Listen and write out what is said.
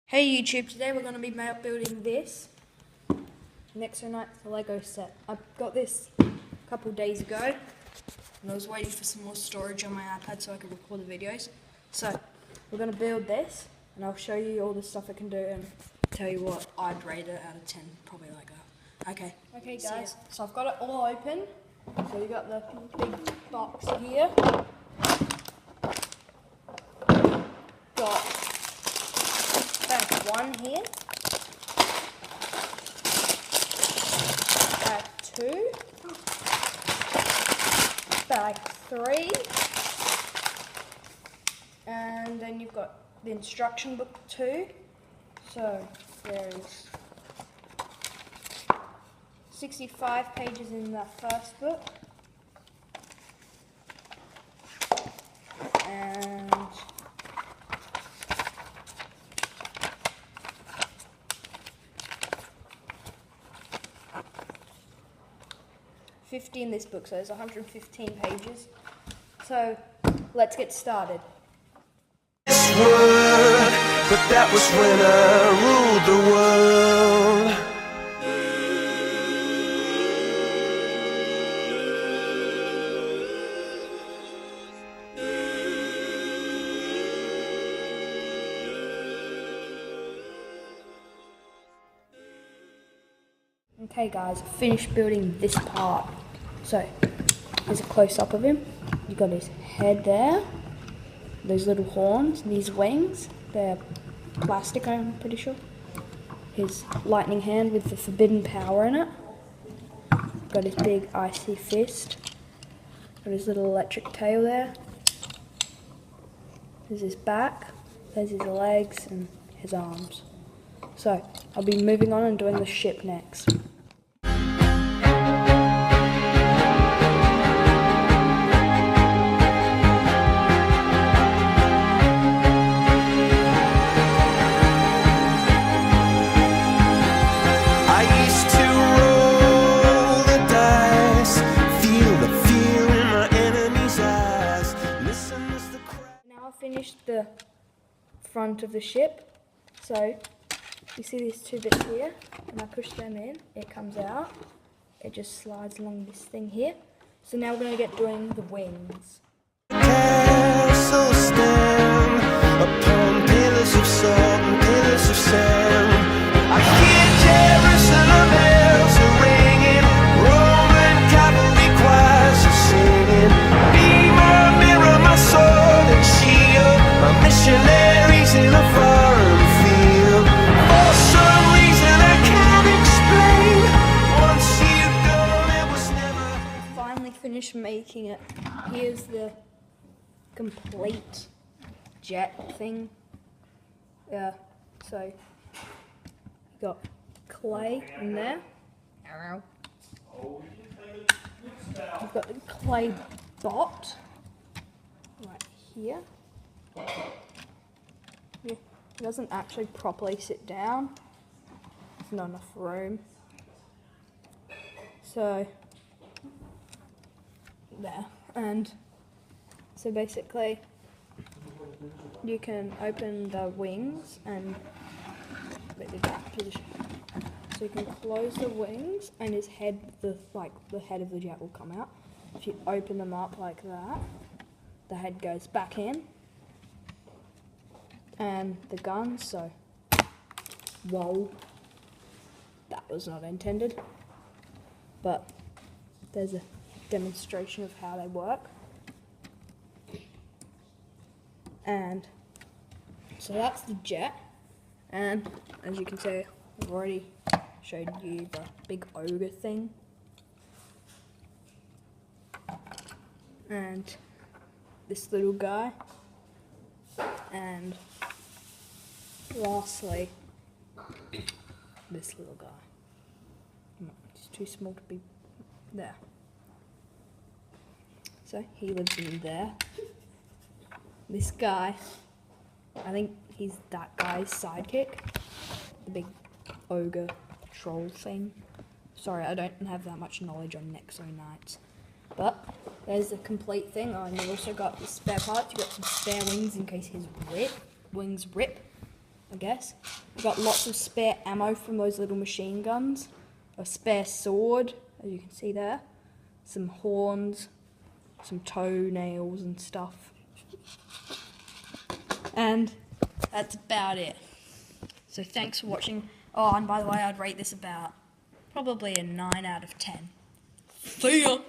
Hey YouTube, today we're going to be building this Nexo the Lego set. I got this a couple days ago and I was waiting for some more storage on my iPad so I could record the videos. So we're going to build this and I'll show you all the stuff it can do and tell you what I'd rate it out of 10, probably like that. Okay guys, so I've got it all open. So you got the big box here. Got bag 1 here, bag 2, bag 3, and then you've got the instruction book 2. So there's 65 pages in the first book, and in this book, so there's 115 pages. So let's get started. But that was when I ruled the world. Okay guys, finished building this part. So, here's a close-up of him. You've got his head there, those little horns, these wings, they're plastic I'm pretty sure. His lightning hand with the forbidden power in it. Got his big icy fist. Got his little electric tail there. There's his back, there's his legs and his arms. So, I'll be moving on and doing the ship next. Finished the front of the ship, so you see these two bits here, and I push them in, it comes out, it just slides along this thing here. So now we're going to get doing the wings. Castle stand upon pillars of salt and pillars of sand. I hear Jerusalem bells are ringing, Roman cavalry choirs are singing. Be my mirror, my sword and shield, my missionaries in a foreign field. For some reason I can't explain, once you've gone it was never. Finally finished making it. Here's the complete jet thing. Yeah, so you got clay in there. You've got the clay dot right here. Yeah, it doesn't actually properly sit down. There's not enough room. So there, and so basically you can open the wings and position. So you can close the wings and his head, the head of the jet will come out. If you open them up like that, the head goes back in. And the gun, so whoa, that was not intended. But there's a demonstration of how they work. And so that's the jet, and as you can see, I've already showed you the big ogre thing. And this little guy, and lastly, this little guy. He's too small to be there. So he lives in there. This guy, I think he's that guy's sidekick, the big ogre troll thing. Sorry, I don't have that much knowledge on Nexo Knights. But there's the complete thing. Oh, and you've also got the spare parts. You've got some spare wings in case his wings rip. I guess. I got lots of spare ammo from those little machine guns. A spare sword, as you can see there. Some horns, some toenails and stuff. And that's about it. So thanks for watching. Oh, and by the way, I'd rate this about probably a 9 out of 10. See ya!